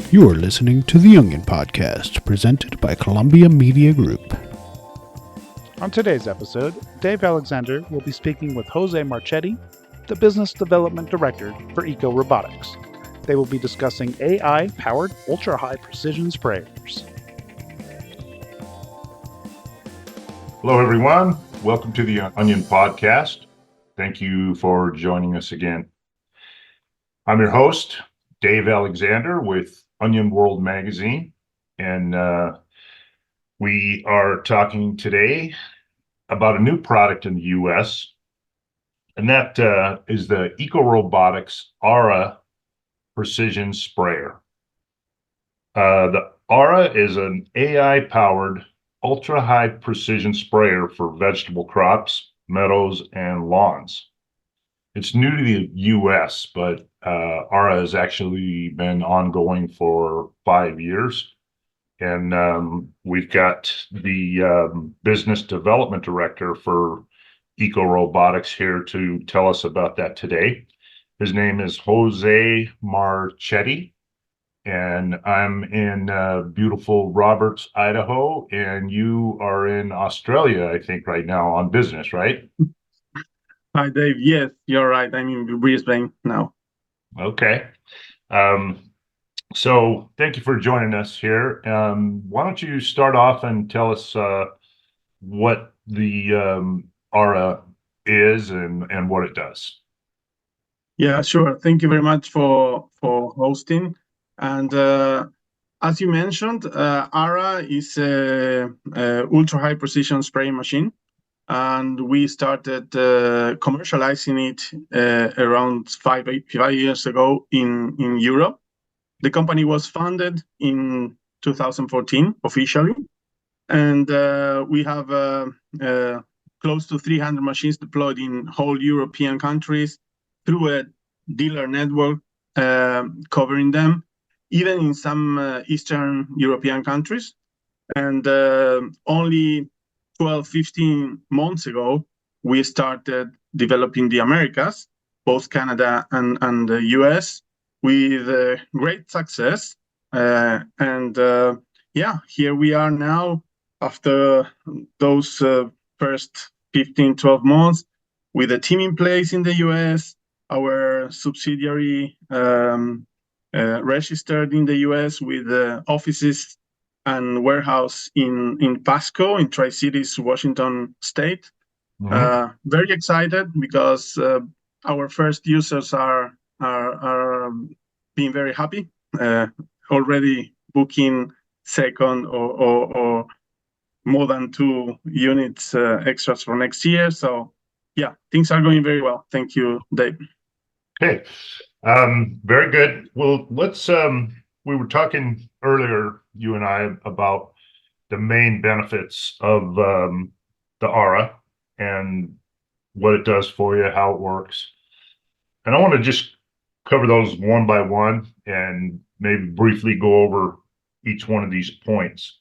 You are listening to The Onion Podcast, presented by Columbia Media Group. On today's episode, Dave Alexander will be speaking with Jose Marchetti, the Business Development Director for Ecorobotix. They will be discussing AI-powered ultra-high precision sprayers. Hello, everyone. Welcome to the Onion Podcast. Thank you for joining us again. I'm your host, Dave Alexander with Onion World Magazine, and we are talking today about a new product in the U.S., and that is the Ecorobotix ARA Precision Sprayer. The ARA is an AI-powered ultra-high precision sprayer for vegetable crops, meadows, and lawns. It's new to the U.S., but ARA has actually been ongoing for 5 years. And we've got the business development director for Ecorobotix here to tell us about that today. His name is Jose Marchetti, and I'm in beautiful Roberts, Idaho, and you are in Australia, I think, right now on business, right? Hi, Dave. Yes, you're right. I'm in Brisbane now. Okay. So thank you for joining us here. Why don't you start off and tell us what the ARA is and what it does? Yeah, sure. Thank you very much for hosting. And as you mentioned, ARA is a ultra-high precision spraying machine. And we started commercializing it around five years ago in Europe. The company was founded in 2014 officially, and we have close to 300 machines deployed in whole European countries through a dealer network covering them, even in some Eastern European countries. And only 12, 15 months ago, we started developing the Americas, both Canada and the US, with great success. Here we are now after those first 15, 12 months with a team in place in the US, our subsidiary registered in the US with offices and warehouse in Pasco, in Tri-Cities, Washington State. Mm-hmm. Very excited because our first users are being very happy, already booking second or more than 2 units extras for next year. So yeah, things are going very well. Thank you, Dave. Okay, very good. Well, let's, we were talking earlier, you and I, about the main benefits of the ARA and what it does for you, how it works. And I want to just cover those one by one and maybe briefly go over each one of these points.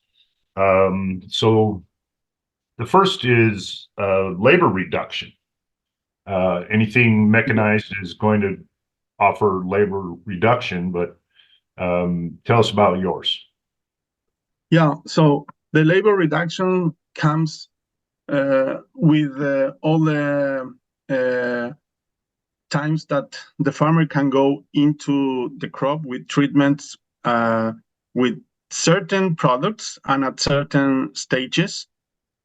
So the first is labor reduction. Anything mechanized is going to offer labor reduction, but tell us about yours. Yeah, so the labor reduction comes with all the times that the farmer can go into the crop with treatments with certain products and at certain stages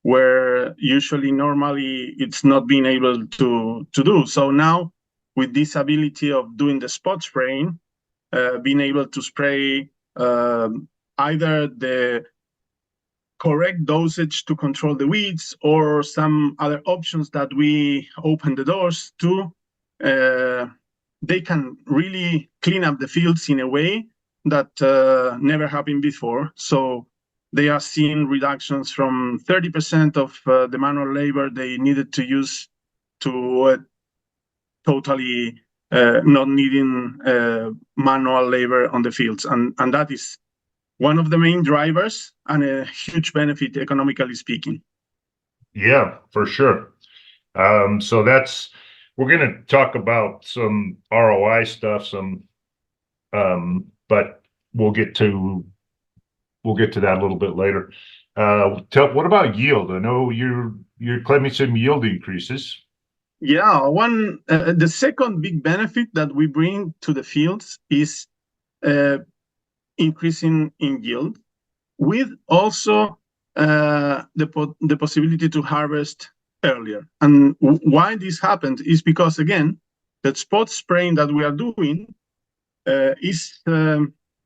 where usually normally it's not being able to do. So now with this ability of doing the spot spraying, being able to spray either the correct dosage to control the weeds or some other options that we open the doors to, they can really clean up the fields in a way that never happened before. So they are seeing reductions from 30% of the manual labor they needed to use to totally not needing manual labor on the fields. And that is one of the main drivers and a huge benefit economically speaking. Yeah, for sure. So that's we're going to talk about some ROI stuff, but we'll get to that a little bit later. What about yield? I know you're claiming some yield increases. Yeah, the second big benefit that we bring to the fields is increasing in yield, with also the possibility to harvest earlier. And why this happens is because, again, the spot spraying that we are doing is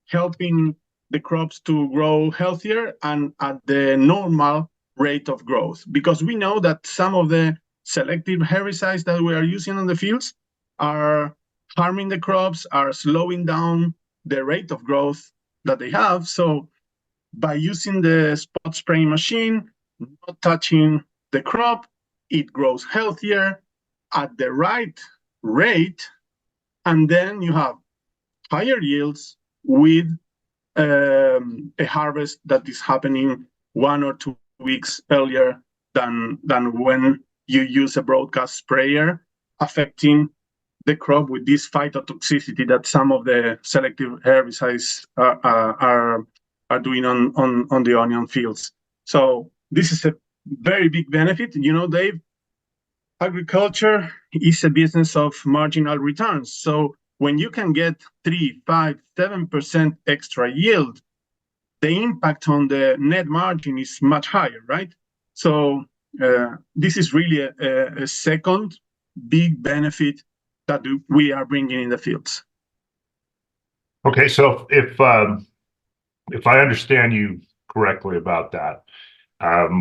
helping the crops to grow healthier and at the normal rate of growth. Because we know that some of the selective herbicides that we are using on the fields are harming the crops, are slowing down the rate of growth that they have. So by using the spot spraying machine, not touching the crop, it grows healthier at the right rate, and then you have higher yields with a harvest that is happening 1 or 2 weeks earlier than when you use a broadcast sprayer, affecting the crop with this phytotoxicity that some of the selective herbicides are doing on the onion fields. So this is a very big benefit. You know, Dave, agriculture is a business of marginal returns. So when you can get 3, 5, 7% extra yield, the impact on the net margin is much higher, right? So this is really a second big benefit that we are bringing in the fields. Okay, so if I understand you correctly about that,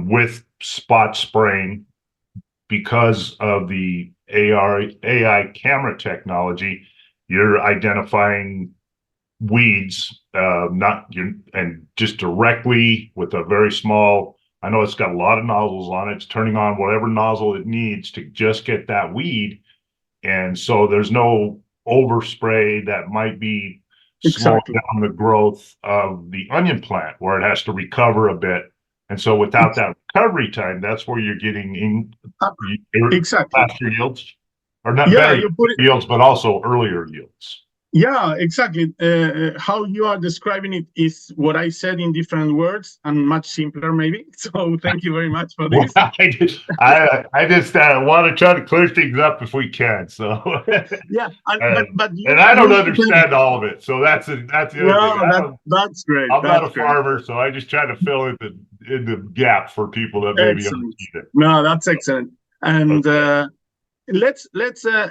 with spot spraying, because of the AI camera technology, you're identifying weeds, and just directly with a very small. I know it's got a lot of nozzles on it. It's turning on whatever nozzle it needs to just get that weed, and so there's no overspray that might be slowing down the growth of the onion plant where it has to recover a bit. And so without that recovery time, that's where you're getting faster yields, or not better yields, but also earlier yields. Yeah, exactly. How you are describing it is what I said in different words and much simpler, maybe. So thank you very much for this. Well, I just want to try to clear things up if we can. So yeah, but I don't understand all of it. So that's the other thing. That's great. I'm not a farmer, so I just try to fill in the gap for people that maybe understand it. No, that's excellent. And let's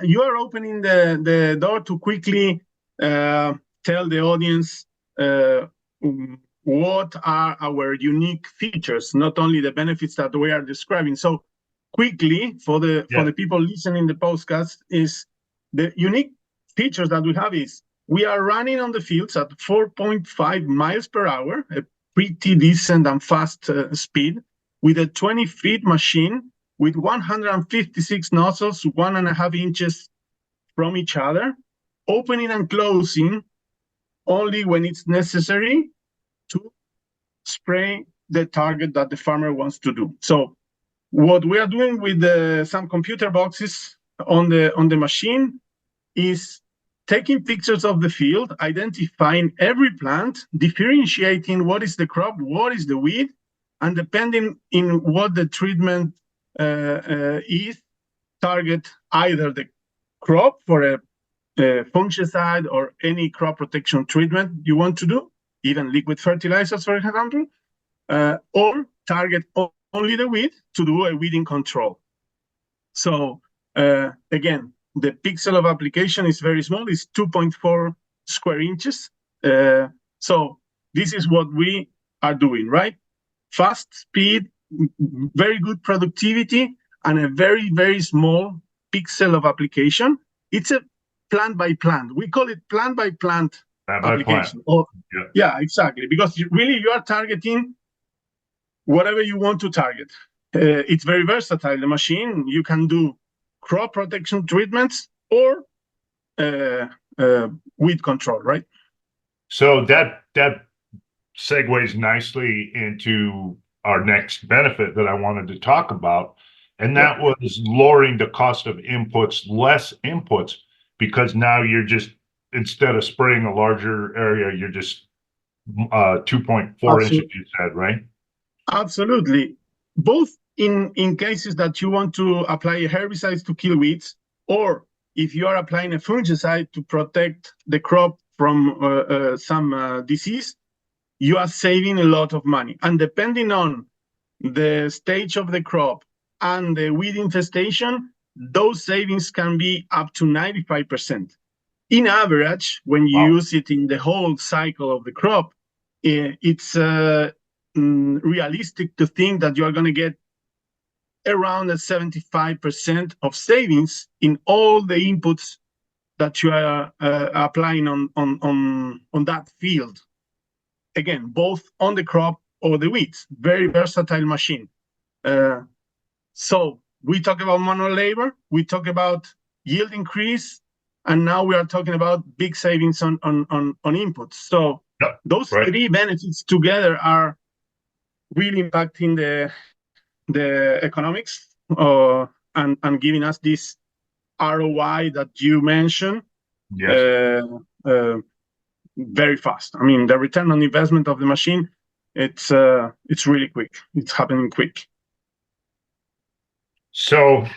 you are opening the door to quickly tell the audience what are our unique features, not only the benefits that we are describing. So quickly, for the people listening the podcast, is the unique features that we have is we are running on the fields at 4.5 miles per hour, a pretty decent and fast speed, with a 20-feet machine with 156 nozzles, 1.5 inches from each other, opening and closing only when it's necessary to spray the target that the farmer wants to do. So what we are doing with some computer boxes on the machine is taking pictures of the field, identifying every plant, differentiating what is the crop, what is the weed, and depending in what the treatment is, target either the crop for a fungicide or any crop protection treatment you want to do, even liquid fertilizers, for example, or target only the weed to do a weeding control. So again, the pixel of application is very small. It's 2.4 square inches. So this is what we are doing, right? Fast speed, very good productivity, and a very, very small pixel of application. It's a plant by plant. We call it plant by plant application. Yeah, exactly. Because you are targeting whatever you want to target. It's very versatile. The machine, you can do crop protection treatments or weed control, right? So that segues nicely into our next benefit that I wanted to talk about, And that was lowering the cost of inputs, less inputs, because now you're just, instead of spraying a larger area, you're just 2.4 inches, you said, right? Absolutely. Both in cases that you want to apply herbicides to kill weeds, or if you are applying a fungicide to protect the crop from some disease, you are saving a lot of money. And depending on the stage of the crop and the weed infestation, those savings can be up to 95%. In average, when you use it in the whole cycle of the crop, it's realistic to think that you are going to get around a 75% of savings in all the inputs that you are applying on that field. Again, both on the crop or the weeds. Very versatile machine. So we talk about manual labor, we talk about yield increase, and now we are talking about big savings on inputs. So those three benefits together are really impacting the economics and giving us this ROI that you mentioned. Yes. Very fast. I mean, the return on investment of the machine, it's really quick. It's happening quick. So,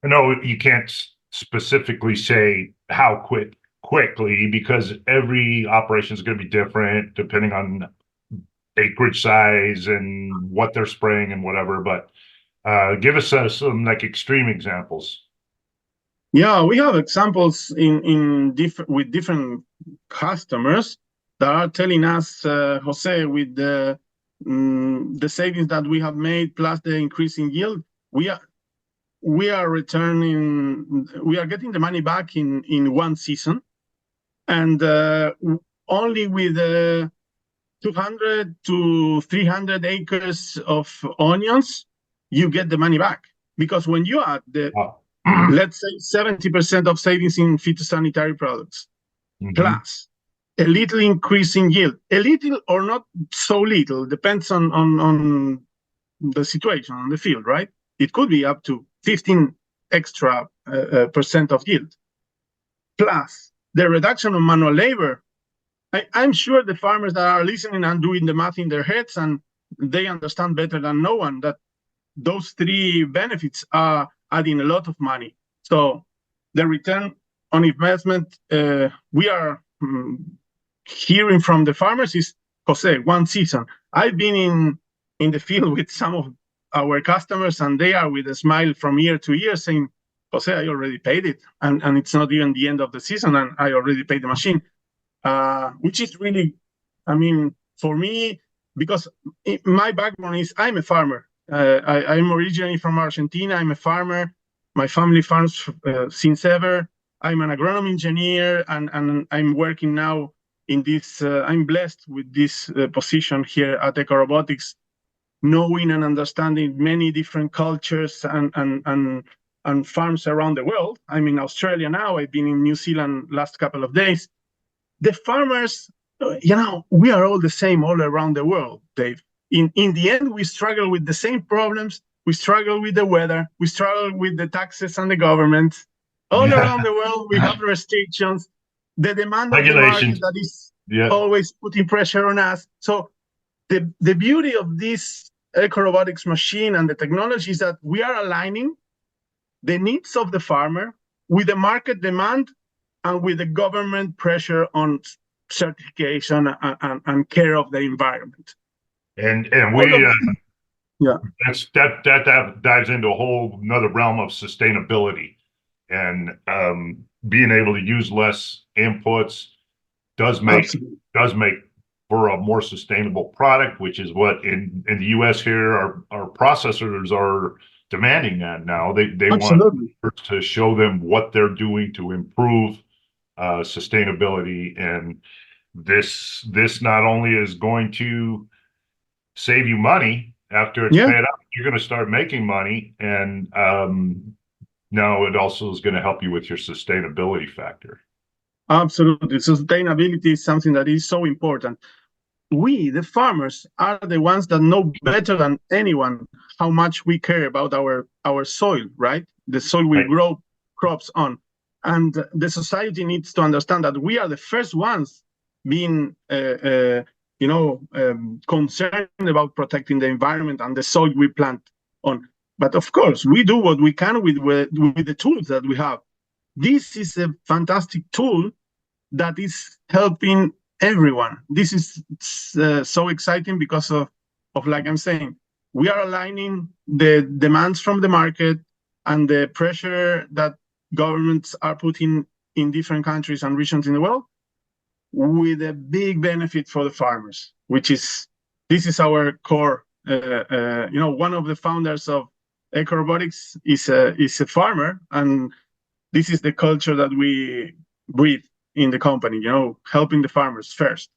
I know you can't specifically say how quickly, because every operation is going to be different depending on acreage size and what they're spraying and whatever. But give us some like extreme examples. Yeah, we have examples with different customers that are telling us, Jose, with the savings that we have made plus the increase in yield, we are getting the money back in one season, and only with 200 to 300 acres of onions, you get the money back, because when you add let's say 70% of savings in phytosanitary products, plus a little increase in yield, a little or not so little, depends on the situation on the field, right? It could be up to 15 extra percent of yield. Plus the reduction of manual labor. I'm sure the farmers that are listening and doing the math in their heads, and they understand better than no one that those three benefits are adding a lot of money. So the return on investment we are hearing from the farmers is, Jose, one season. I've been in the field with some of our customers, and they are with a smile from year to year saying, Jose, I already paid it, and it's not even the end of the season, and I already paid the machine, which is really, I mean, for me, because my background is I'm a farmer. I'm originally from Argentina. I'm a farmer. My family farms since ever. I'm an agronomy engineer, and I'm working now in this. I'm blessed with this position here at Ecorobotix, knowing and understanding many different cultures and farms around the world. I'm in Australia now. I've been in New Zealand last couple of days. The farmers, we are all the same all around the world, Dave. In the end, we struggle with the same problems. We struggle with the weather. We struggle with the taxes and the government. All around the world, we have restrictions. The demand of the market that is always putting pressure on us. So the beauty of this Ecorobotix machine and the technology is that we are aligning the needs of the farmer with the market demand and with the government pressure on certification and care of the environment. And we that dives into a whole another realm of sustainability, and being able to use less inputs does make for a more sustainable product, which is what in the US here our processors are demanding that now. They want to show them what they're doing to improve sustainability, and this not only is going to save you money after it's paid out, you're going to start making money, and now it also is going to help you with your sustainability factor. Absolutely. Sustainability is something that is so important. we, the farmers, are the ones that know better than anyone how much we care about our soil, right? The soil we Right. grow crops on. And the society needs to understand that we are the first ones being, concerned about protecting the environment and the soil we plant on. But of course, we do what we can with the tools that we have. This is a fantastic tool that is helping everyone. This is so exciting because of like I'm saying, we are aligning the demands from the market and the pressure that governments are putting in different countries and regions in the world with a big benefit for the farmers, this is our core. One of the founders of Ecorobotix is a farmer, and this is the culture that we breathe in the company, helping the farmers first.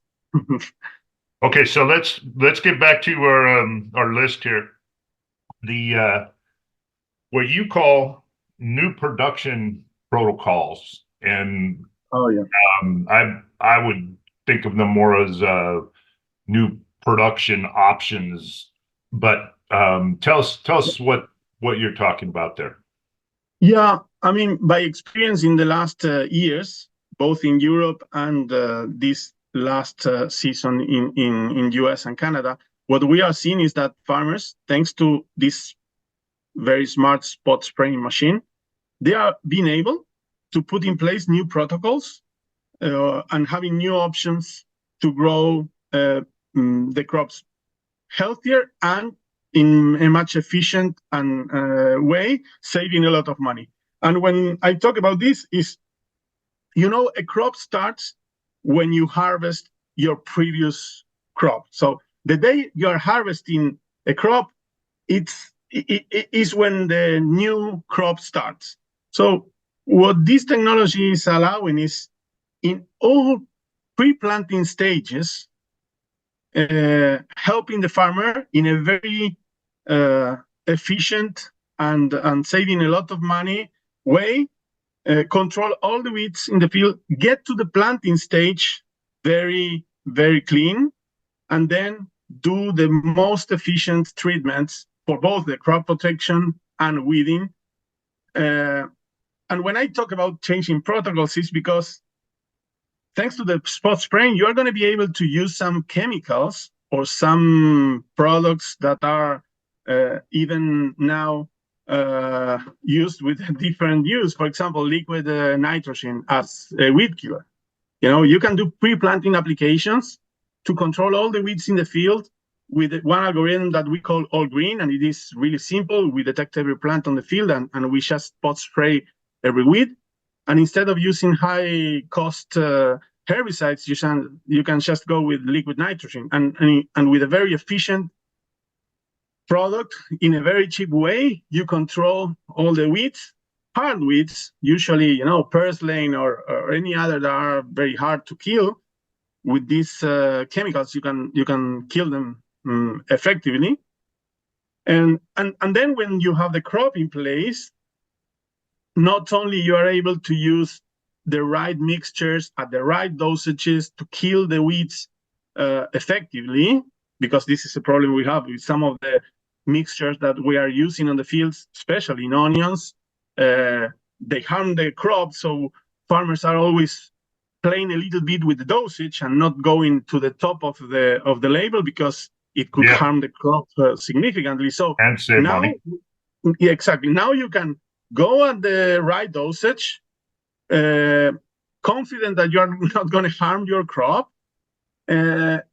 Okay, so let's get back to our list here. The what you call new production protocols, and Oh yeah. I would think of them more as new production options. But tell us what you're talking about there. Yeah, I mean, by experience in the last years, both in Europe and this last season in US and Canada, what we are seeing is that farmers, thanks to this very smart spot spraying machine, they are being able to put in place new protocols and having new options to grow the crops healthier and in a much efficient and way, saving a lot of money. And when I talk about this is, a crop starts when you harvest your previous crop. So the day you are harvesting a crop, it is when the new crop starts. So what this technology is allowing is in all pre-planting stages, helping the farmer in a very efficient and saving a lot of money way, control all the weeds in the field, get to the planting stage very, very clean, and then do the most efficient treatments for both the crop protection and weeding. And when I talk about changing protocols, it's because thanks to the spot spraying, you are going to be able to use some chemicals or some products that are even now used with different use. For example, liquid nitrogen as a weed killer. You can do pre-planting applications to control all the weeds in the field with one algorithm that we call All Green, and it is really simple. We detect every plant on the field, and we just spot spray every weed. And instead of using high-cost herbicides, you can just go with liquid nitrogen, and with a very efficient product in a very cheap way, you control all the weeds, hard weeds, usually purslane or any other that are very hard to kill. With these chemicals, you can kill them effectively. And then when you have the crop in place, not only you are able to use the right mixtures at the right dosages to kill the weeds effectively, because this is a problem we have with some of the mixtures that we are using on the fields, especially in onions. They harm the crop, so farmers are always playing a little bit with the dosage and not going to the top of the label because it could harm the crop significantly. So and save money. Yeah, exactly. Now you can go at the right dosage, confident that you're not going to harm your crop. And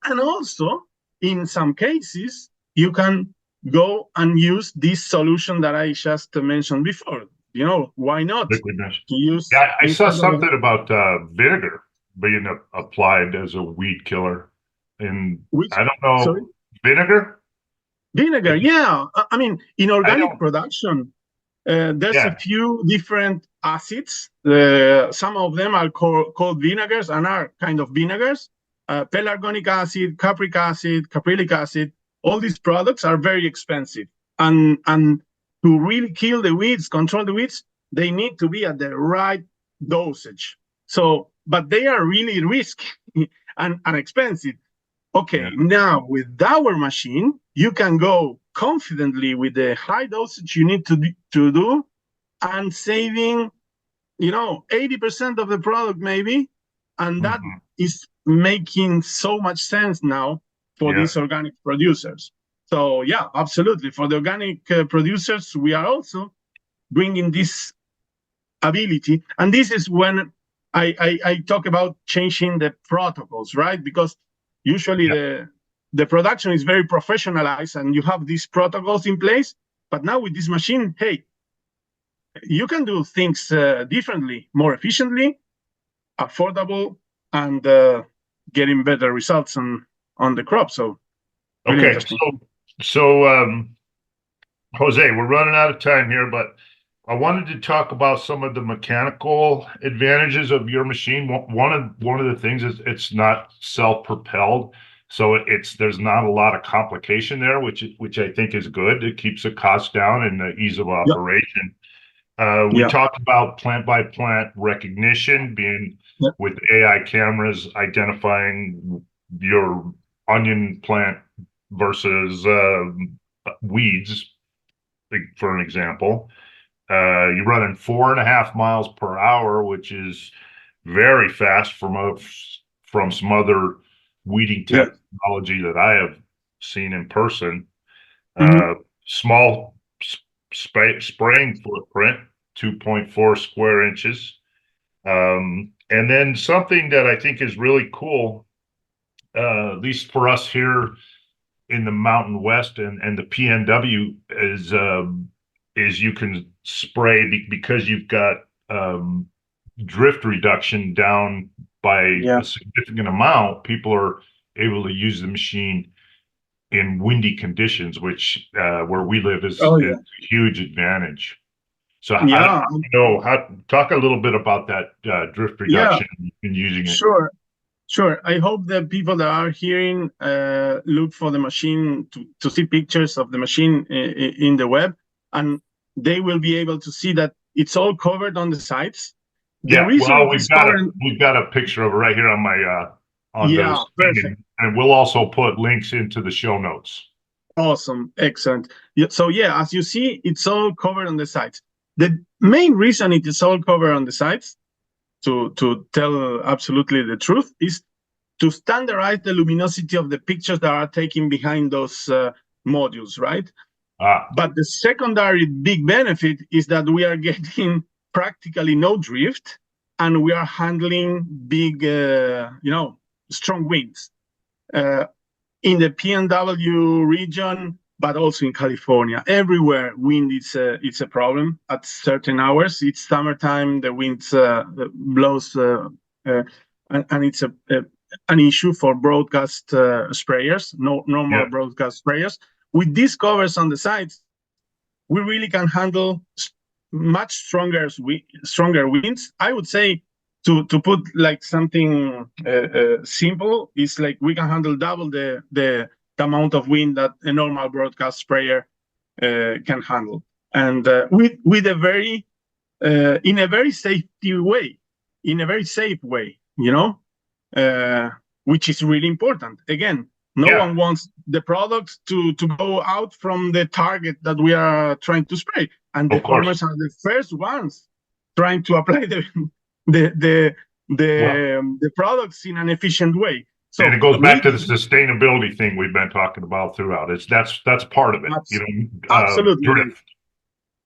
also, in some cases, you can go and use this solution that I just mentioned before. Why not? Yeah, I saw something about vinegar being applied as a weed killer. And I don't know, sorry? Vinegar? Vinegar, yeah. I mean, in organic production, there's a few different acids. Some of them are called vinegars and are kind of vinegars. Pelargonic acid, capric acid, caprylic acid. All these products are very expensive. And to really kill the weeds, control the weeds, they need to be at the right dosage. So, but they are really risky and expensive. Okay, now with our machine, you can go confidently with the high dosage you need to do and saving, 80% of the product maybe. And that Mhm. is making so much sense now for Yeah. these organic producers. So yeah, absolutely. For the organic producers, we are also bringing this ability. And this is when I talk about changing the protocols, right? Because usually the production is very professionalized and you have these protocols in place. But now with this machine, hey, you can do things differently, more efficiently, affordable, and getting better results on the crop. So really Okay. interesting. So Jose, we're running out of time here, but I wanted to talk about some of the mechanical advantages of your machine. One of the things is it's not self-propelled, so there's not a lot of complication there, which I think is good. It keeps the cost down and the ease of Yeah, operation. We yeah, talked about plant by plant recognition being yeah. with AI cameras identifying your onion plant versus weeds, like, for an example. You're running 4.5 miles per hour, which is very fast from some other weeding Yeah. technology that I have seen in person. Mhm. Small spraying footprint, 2.4 square inches. And then something that I think is really cool, at least for us here in the Mountain West and the PNW, is you can spray because you've got drift reduction down by Yeah. a significant amount. People are able to use the machine in windy conditions, which where we live Oh is yeah. a huge advantage. So I don't Yeah. know talk a little bit about that drift Yeah. reduction and using it. Sure. Sure. I hope the people that are hearing look for the machine to see pictures of the machine in the web, and they will be able to see that it's all covered on the sides. The Yeah, reason well, it is covered, we've got a picture of it right here on my on the yeah, screen, perfect, and we'll also put links into the show notes. awesome, excellent. Yeah, so yeah, as you see, it's all covered on the sides. The main reason it is all covered on the sides, to tell absolutely the truth, is to standardize the luminosity of the pictures that are taken behind those modules, right? Ah, But the secondary big benefit is that we are getting practically no drift, and we are handling big, strong winds in the PNW region, but also in California. Everywhere, wind it's a problem at certain hours. It's summertime, the wind blows, and it's an issue for broadcast sprayers, no normal yeah, broadcast sprayers. With these covers on the sides, we really can handle much stronger winds. I would say to put like something simple is like we can handle double the amount of wind that a normal broadcast sprayer can handle, and with a very in a very safety way, in a very safe way, which is really important. Again, no yeah. one wants the product to go out from the target that we are trying to spray, and the Of course. farmers are the first ones trying to apply the the Well, the products in an efficient way. and So it goes back with to the sustainability thing we've been talking about throughout. That's part of it, absolutely, drift.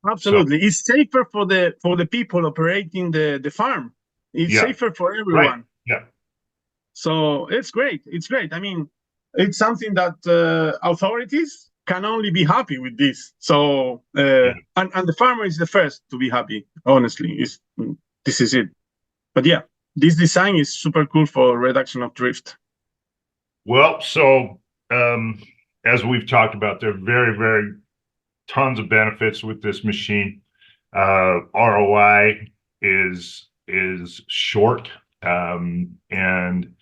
So absolutely, it's safer for the people operating the farm. It's yeah, safer for right. everyone. Yeah. So it's great. It's great. I mean, it's something that authorities can only be happy with this. So Yeah. and the farmer is the first to be happy. Honestly, is this is it. But yeah, this design is super cool for reduction of drift. Well, so um, as we've talked about, there are very, very tons of benefits with this machine. ROI is short, and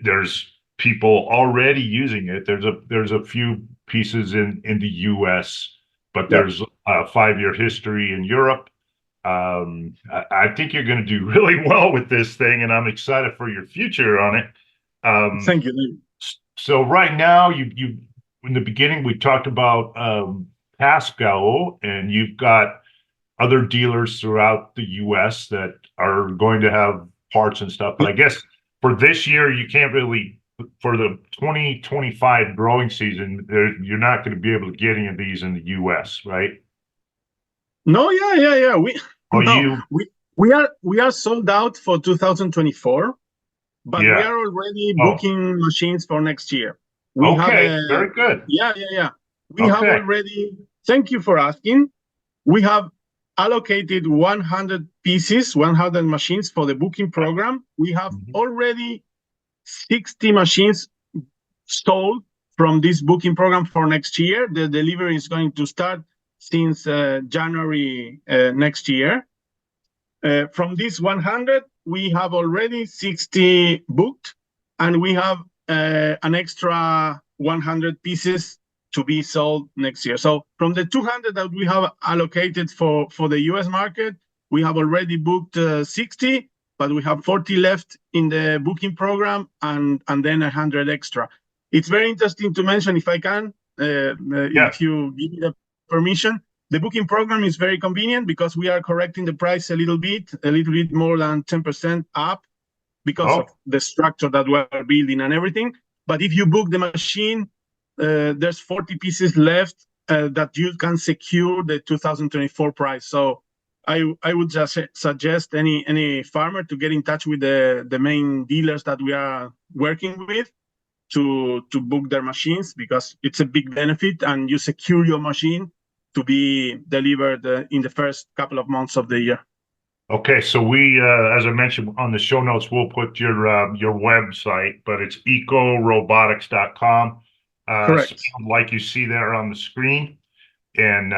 there's people already using it. There's a few pieces in the U.S., but Yeah. there's a 5-year history in Europe. I think you're going to do really well with this thing, and I'm excited for your future on it. Thank you. So right now, you in the beginning we talked about Pascal, and you've got other dealers throughout the U.S. that are going to have parts and stuff. But I guess for this year, you can't really, for the 2025 growing season, you're not going to be able to get any of these in the U.S., right? No, yeah. Oh, No, we are sold out for 2024, but we yeah. are already Oh, booking machines for next year. We have okay. Very good. Yeah. We have Okay. already, thank you for asking. We have allocated 100 pieces, 100 machines for the booking program. We have already 60 machines sold from this booking program for next year. The delivery is going to start since January next year. From this 100, we have already 60 booked, and we have an extra 100 pieces to be sold next year. So from the 200 that we have allocated for the US market, we have already booked 60, but we have 40 left in the booking program, and then 100 extra. It's very interesting to mention, if I can, if you give me the permission. The booking program is very convenient because we are correcting the price a little bit more than 10% up because of the structure that we're building and everything. But if you book the machine, there's 40 pieces left that you can secure the 2024 price. So I would just suggest any farmer to get in touch with the main dealers that we are working with to book their machines, because it's a big benefit, and you secure your machine to be delivered in the first couple of months of the year. Okay, so we, as I mentioned on the show notes, we'll put your website, but it's ecorobotix.com. Correct. Like you see there on the screen, and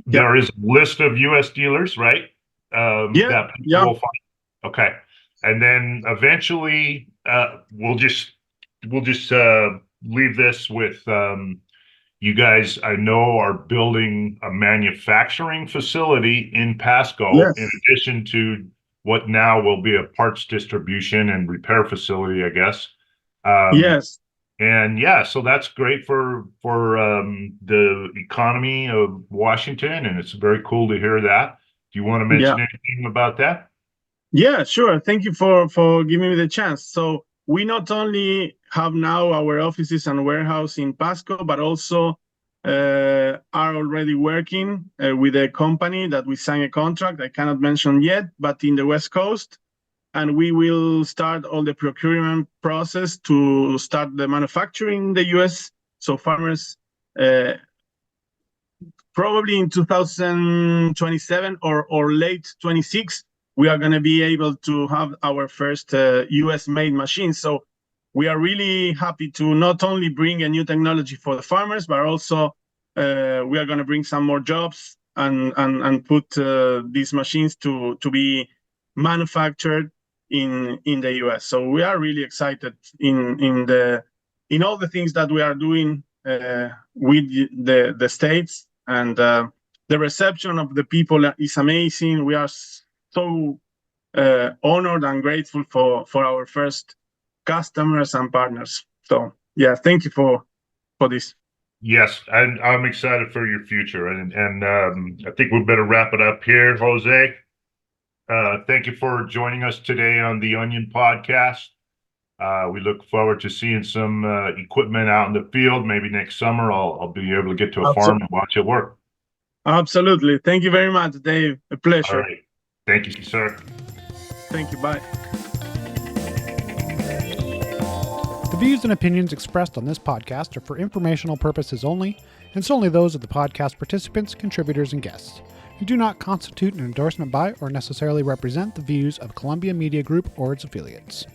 there is a list of U.S. dealers, right? That people will find. Okay, and then eventually, we'll just leave this with. You guys, I know, are building a manufacturing facility in Pasco, in addition to what now will be a parts distribution and repair facility, I guess. Yes. And yeah, so that's great for the economy of Washington, and it's very cool to hear that. Do you want to mention anything about that? Yeah, sure. Thank you for giving me the chance. So we not only have now our offices and warehouse in Pasco, but also are already working with a company that we signed a contract I cannot mention yet, but in the West Coast. And we will start all the procurement process to start the manufacturing in the US. So farmers, probably in 2027 or late 26, we are going to be able to have our first US-made machine. So we are really happy to not only bring a new technology for the farmers, but also we are going to bring some more jobs and put these machines to be manufactured in the US. So we are really excited in all the things that we are doing with the states, and the reception of the people is amazing. We are so honored and grateful for our first customers and partners. So yeah, thank you for this. Yes, and I'm excited for your future, and I think we better wrap it up here, Jose. Thank you for joining us today on the Onion Podcast. We look forward to seeing some equipment out in the field. Maybe next summer I'll be able to get to a farm and watch it work. Absolutely. Thank you very much, Dave. A pleasure. All right. Thank you, sir. Thank you. Bye. The views and opinions expressed on this podcast are for informational purposes only, and solely those of the podcast participants, contributors, and guests, and do not constitute an endorsement by or necessarily represent the views of Columbia Media Group or its affiliates.